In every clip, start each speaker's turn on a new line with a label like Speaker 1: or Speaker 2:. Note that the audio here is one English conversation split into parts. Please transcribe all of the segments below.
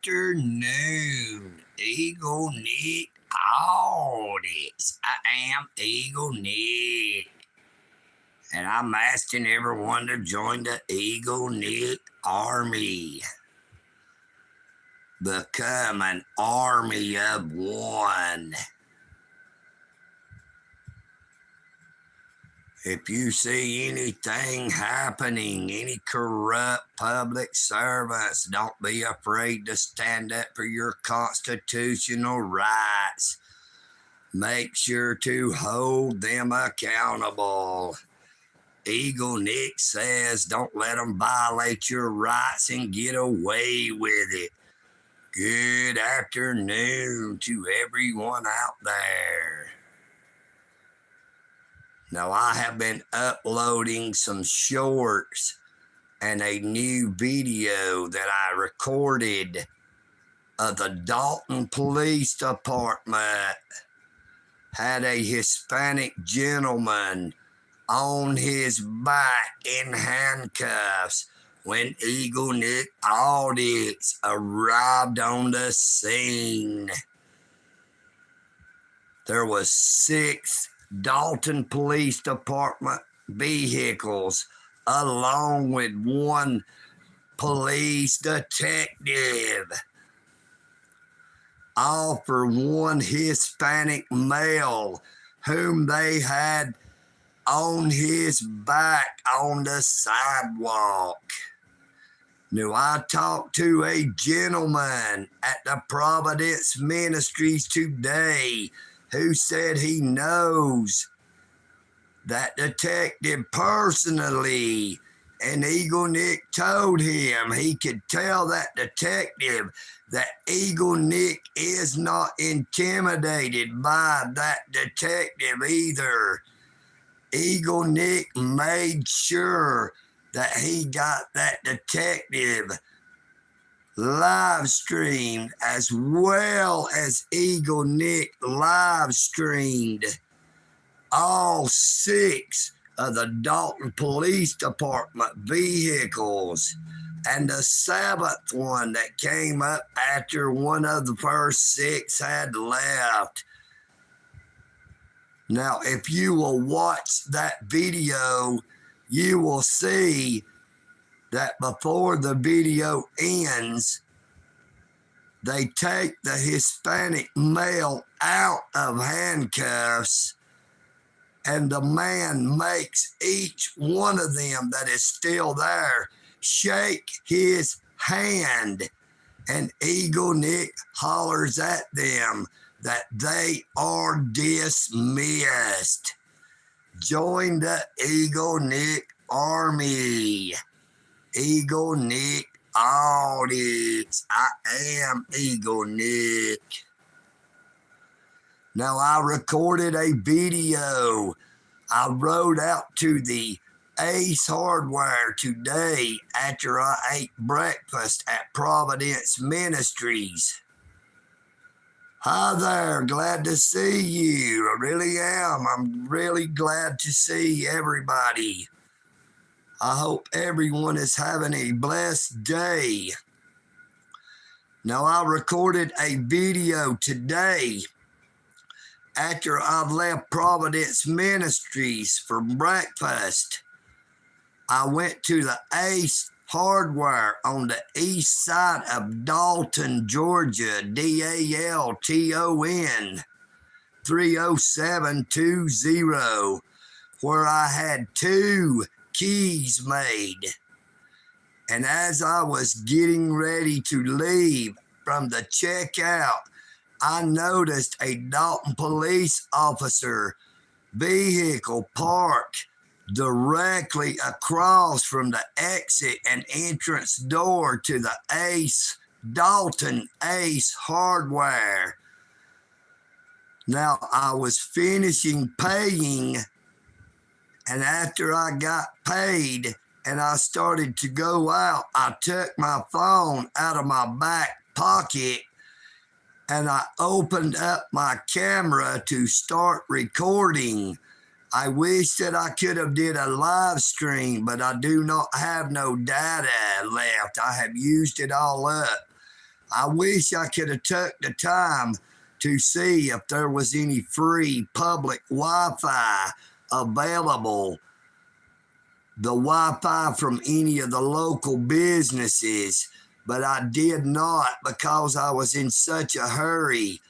Speaker 1: afternoon, EagleNick audits. I am EagleNick, and I'm asking everyone to join the EagleNick Army. Become an army of one. If you see anything happening, any corrupt public servants, don't be afraid to stand up for your constitutional rights. Make sure to hold them accountable. EagleNick says don't let them violate your rights and get away with it. Good afternoon to everyone out there. Now, I have been uploading some shorts and a new video that I recorded of the Dalton Police Department had a Hispanic gentleman on his back in handcuffs when EagleNick audits arrived on the scene. There was 6 Dalton Police Department vehicles along with 1 police detective, all for 1 Hispanic male whom they had on his back on the sidewalk. Now, I talked to a gentleman at the Providence Ministries today who said he knows that detective personally, and EagleNick told him he could tell that detective that EagleNick is not intimidated by that detective either. EagleNick made sure that he got that detective live streamed, as well as EagleNick live streamed all 6 of the Dalton Police Department vehicles, and the 7th one that came up after one of the first 6 had left. Now, if you will watch that video, you will see that before the video ends, they take the Hispanic male out of handcuffs, and the man makes each one of them that is still there shake his hand, and EagleNick hollers at them that they are dismissed. Join the EagleNick Army. EagleNick audits. I am EagleNick. Now, I recorded a video. I rode out to the Ace Hardware today after I ate breakfast at Providence Ministries. Hi there, glad to see you. I really am. I'm really glad to see everybody. I hope everyone is having a blessed day. Now, I recorded a video today after I've left Providence Ministries for breakfast. I went to the Ace Hardware on the east side of Dalton, Georgia, Dalton, 30720, where I had 2 keys made. And as I was getting ready to leave from the checkout, I noticed a Dalton police officer vehicle parked directly across from the exit and entrance door to the Dalton Ace Hardware. Now, I was finishing paying, and after I got paid and I started to go out, I took my phone out of my back pocket and I opened up my camera to start recording. I wish that I could have did a live stream, but I do not have no data left. I have used it all up. I wish I could have took the time to see if there was any free public Wi-Fi available, the Wi-Fi from any of the local businesses, but I did not because I was in such a hurry.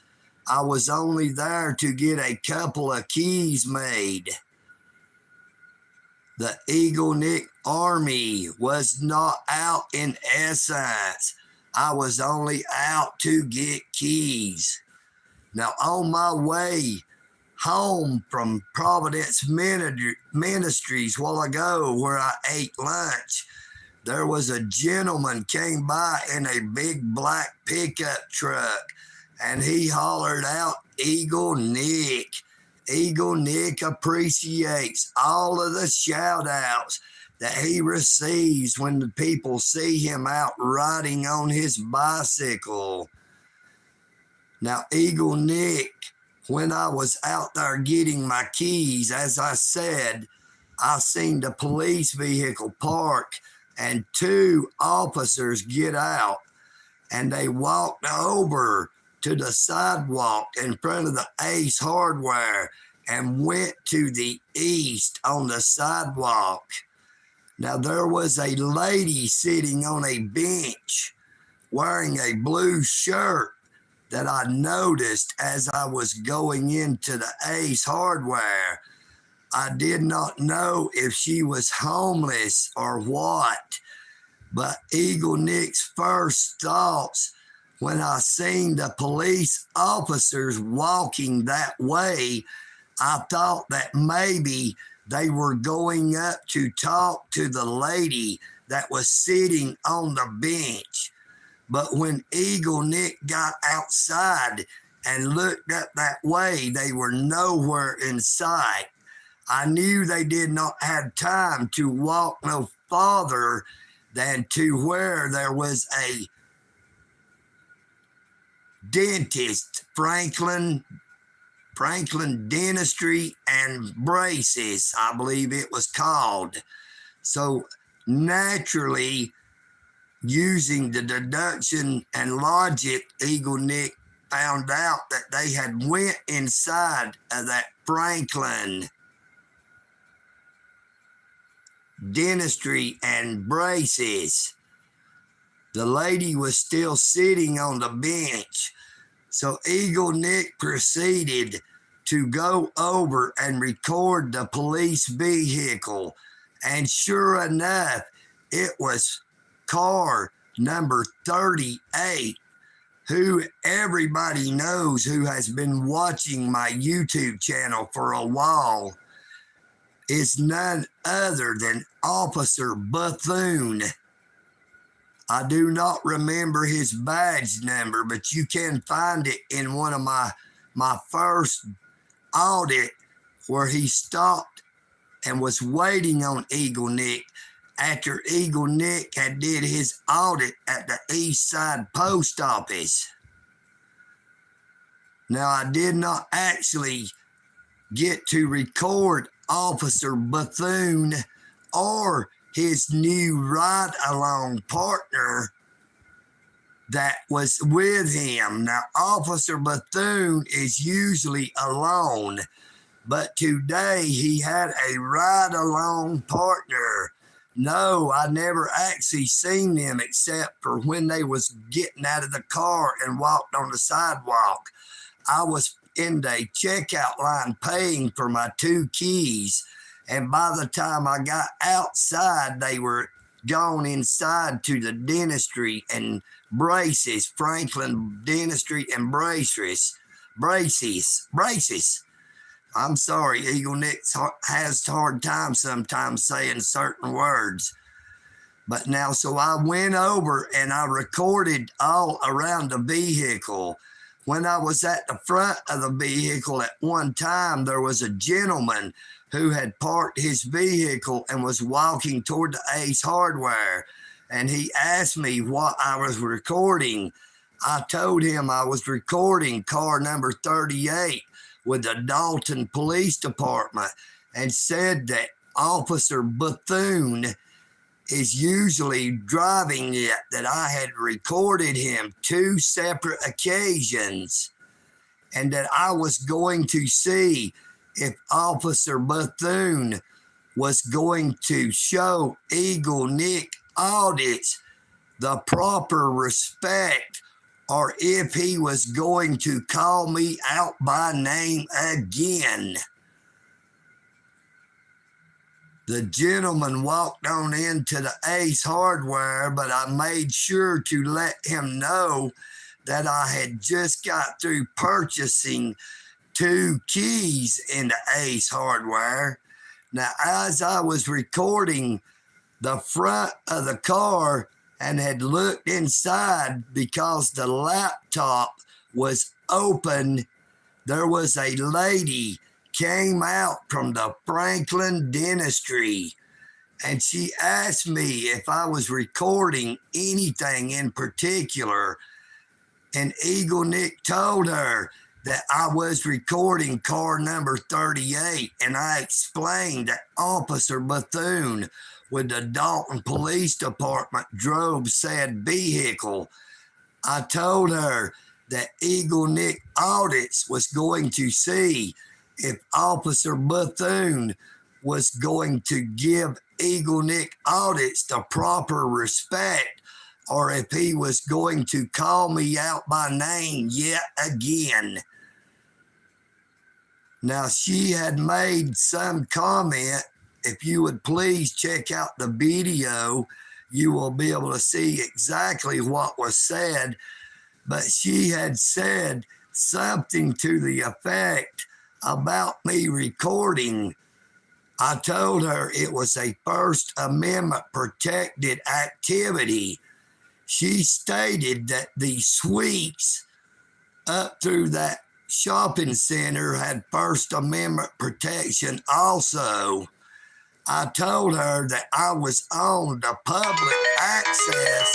Speaker 1: I was only there to get a couple of keys made. The EagleNick Army was not out in essence. I was only out to get keys. Now, on my way home from Providence Ministries a while ago where I ate lunch, there was a gentleman came by in a big black pickup truck, and he hollered out, EagleNick. EagleNick appreciates all of the shout outs that he receives when the people see him out riding on his bicycle. Now, EagleNick, when I was out there getting my keys, as I said, I seen the police vehicle park and two officers get out, and they walked over to the sidewalk in front of the Ace Hardware and went to the east on the sidewalk. Now, there was a lady sitting on a bench wearing a blue shirt that I noticed as I was going into the Ace Hardware. I did not know if she was homeless or what, but EagleNick's first thoughts when I seen the police officers walking that way, I thought that maybe they were going up to talk to the lady that was sitting on the bench. But when EagleNick got outside and looked up that way, they were nowhere in sight. I knew they did not have time to walk no farther than to where there was a dentist, Franklin Dentistry and Braces, I believe it was called. So naturally, using the deduction and logic, EagleNick found out that they had went inside of that Franklin Dentistry and Braces. The lady was still sitting on the bench. So EagleNick proceeded to go over and record the police vehicle. And sure enough, it was car number 38, who everybody knows who has been watching my YouTube channel for a while, is none other than Officer Bethune. I do not remember his badge number, but you can find it in one of my first audit where he stopped and was waiting on EagleNick after EagleNick had did his audit at the East Side Post Office. Now, I did not actually get to record Officer Bethune or his new ride-along partner that was with him. Now, Officer Bethune is usually alone, but today he had a ride-along partner. No, I never actually seen them except for when they was getting out of the car and walked on the sidewalk. I was in the checkout line paying for my 2 keys, and by the time I got outside, they were gone inside to the dentistry and braces, Franklin Dentistry and Braces. I'm sorry, EagleNick has a hard time sometimes saying certain words. But now, so I went over and I recorded all around the vehicle. When I was at the front of the vehicle at one time, there was a gentleman who had parked his vehicle and was walking toward the Ace Hardware. And he asked me what I was recording. I told him I was recording car number 38 with the Dalton Police Department, and said that Officer Bethune is usually driving it, that I had recorded him 2 separate occasions, and that I was going to see if Officer Bethune was going to show EagleNick audits the proper respect, or if he was going to call me out by name again. The gentleman walked on into the Ace Hardware, but I made sure to let him know that I had just got through purchasing 2 keys in the Ace Hardware. Now, as I was recording the front of the car and had looked inside because the laptop was open, there was a lady came out from the Franklin Dentistry, and she asked me if I was recording anything in particular, and EagleNick told her that I was recording car number 38, and I explained that Officer Bethune with the Dalton Police Department drove said vehicle. I told her that EagleNick Audits was going to see if Officer Bethune was going to give EagleNick Audits the proper respect, or if he was going to call me out by name yet again. Now, she had made some comment. If you would please check out the video, you will be able to see exactly what was said. But she had said something to the effect about me recording. I told her it was a First Amendment protected activity. She stated that the suites up through that shopping center had First Amendment protection also. I told her that I was on the public access,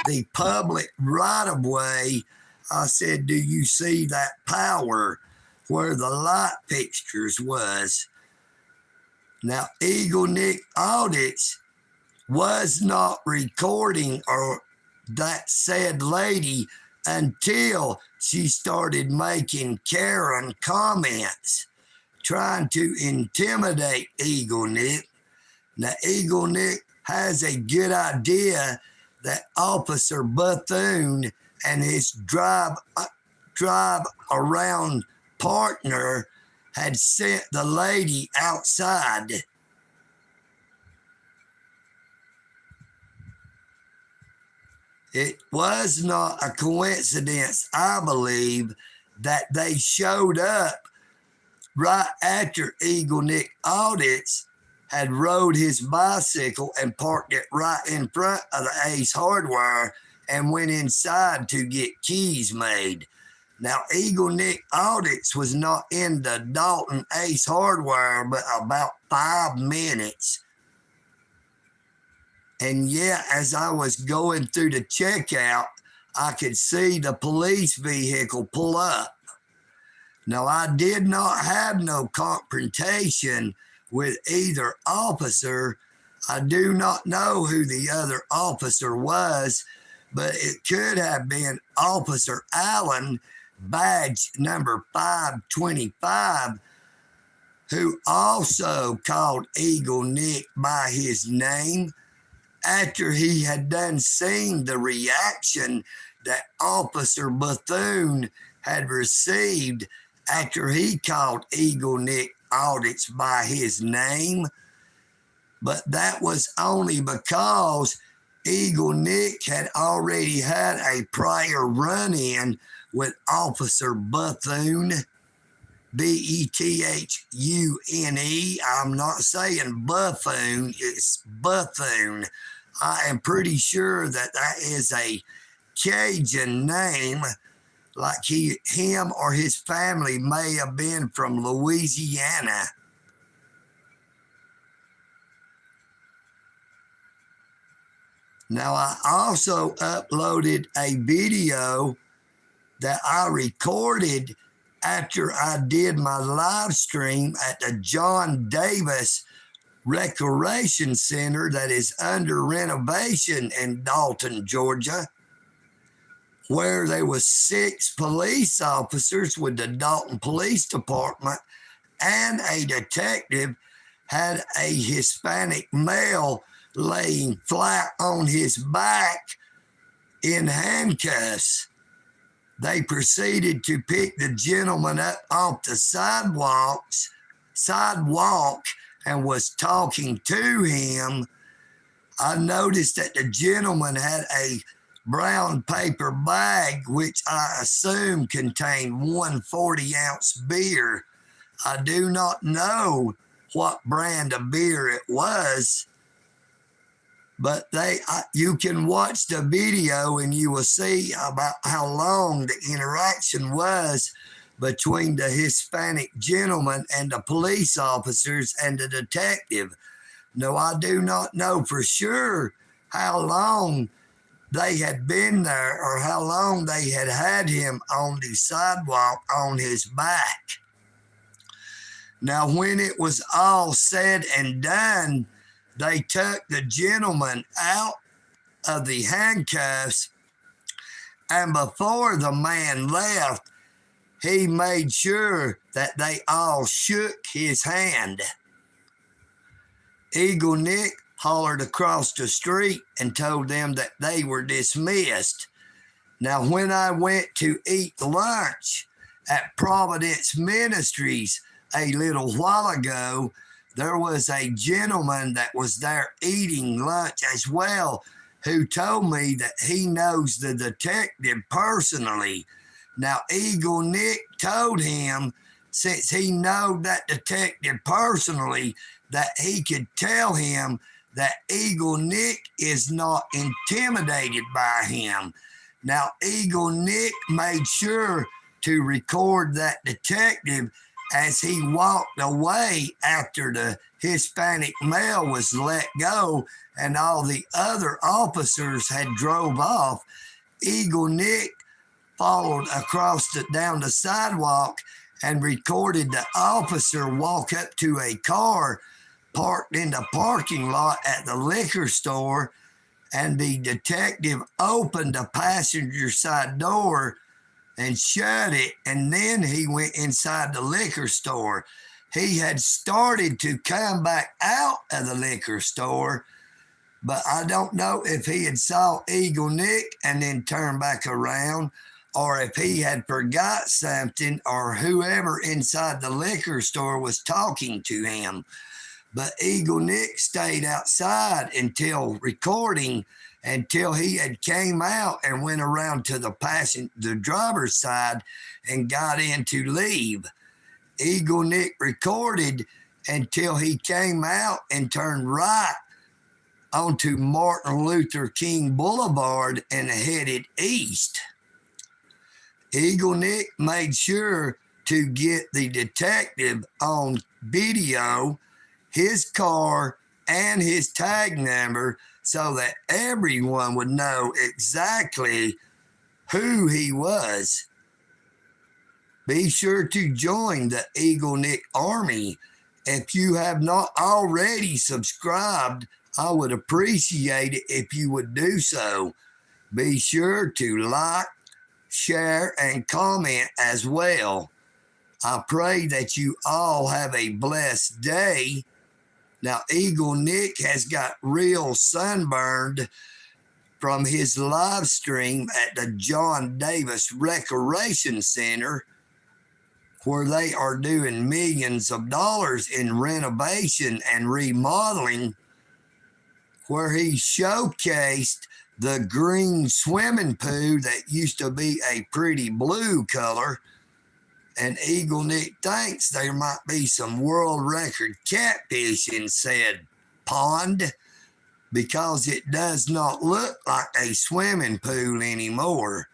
Speaker 1: the public right-of-way. I said, do you see that power where the light fixtures was? Now, EagleNick Audits was not recording or that said lady until she started making Karen comments, trying to intimidate EagleNick. Now, EagleNick has a good idea that Officer Bethune and his drive around partner had sent the lady outside. It was not a coincidence, I believe, that they showed up right after EagleNick Audits had rode his bicycle and parked it right in front of the Ace Hardware and went inside to get keys made. Now, EagleNick Audits was not in the Dalton Ace Hardware but about 5 minutes. And yet, as I was going through the checkout, I could see the police vehicle pull up. Now, I did not have no confrontation with either officer. I do not know who the other officer was, but it could have been Officer Allen, badge number 525, who also called EagleNick by his name after he had done seen the reaction that Officer Bethune had received after he called EagleNick Audits by his name. But that was only because EagleNick had already had a prior run-in with Officer Bethune, Bethune. I'm not saying buffoon, it's Bethune. I am pretty sure that that is a Cajun name, like him or his family may have been from Louisiana. Now, I also uploaded a video that I recorded after I did my live stream at the John Davis recreation center that is under renovation in Dalton, Georgia, where there was 6 police officers with the Dalton Police Department and a detective had a Hispanic male laying flat on his back in handcuffs. They proceeded to pick the gentleman up off the sidewalk and was talking to him. I noticed that the gentleman had a brown paper bag, which I assume contained 1 40-ounce beer. I do not know what brand of beer it was, but you can watch the video and you will see about how long the interaction was between the Hispanic gentleman and the police officers and the detective. No, I do not know for sure how long they had been there or how long they had him on the sidewalk on his back. Now, when it was all said and done, they took the gentleman out of the handcuffs, and before the man left, he made sure that they all shook his hand. EagleNick hollered across the street and told them that they were dismissed. Now, when I went to eat lunch at Providence Ministries a little while ago, there was a gentleman that was there eating lunch as well who told me that he knows the detective personally. Now, EagleNick told him, since he knowed that detective personally, that he could tell him that EagleNick is not intimidated by him. Now, EagleNick made sure to record that detective as he walked away after the Hispanic male was let go and all the other officers had drove off. EagleNick followed down the sidewalk and recorded the officer walk up to a car parked in the parking lot at the liquor store, and the detective opened the passenger side door and shut it, and then he went inside the liquor store. He had started to come back out of the liquor store, but I don't know if he had saw EagleNick and then turned back around, or if he had forgot something, or whoever inside the liquor store was talking to him. But EagleNick stayed outside until he had came out and went around to the driver's side and got in to leave. EagleNick recorded until he came out and turned right onto Martin Luther King Boulevard and headed east. EagleNick made sure to get the detective on video, his car, and his tag number, so that everyone would know exactly who he was. Be sure to join the EagleNick Army. If you have not already subscribed, I would appreciate it if you would do so. Be sure to like, share, and comment as well. I pray that you all have a blessed day. Now, EagleNick has got real sunburned from his live stream at the John Davis Recreation Center, where they are doing millions of dollars in renovation and remodeling, where he showcased the green swimming pool that used to be a pretty blue color. And EagleNick thinks there might be some world record catfish in said pond, because it does not look like a swimming pool anymore.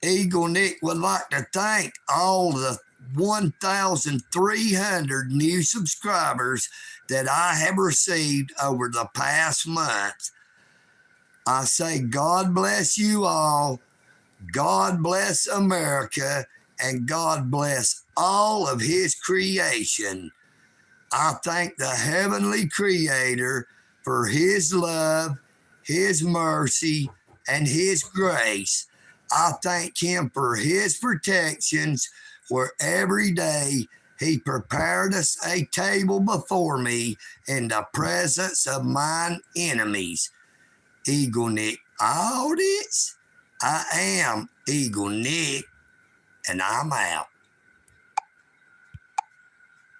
Speaker 1: EagleNick would like to thank all the 1,300 new subscribers that I have received over the past month. I say God bless you all, God bless America, and God bless all of his creation. I thank the heavenly creator for his love, his mercy, and his grace. I thank him for his protections where every day he prepared us a table before me in the presence of mine enemies. EagleNick audits. I am EagleNick, and I'm out.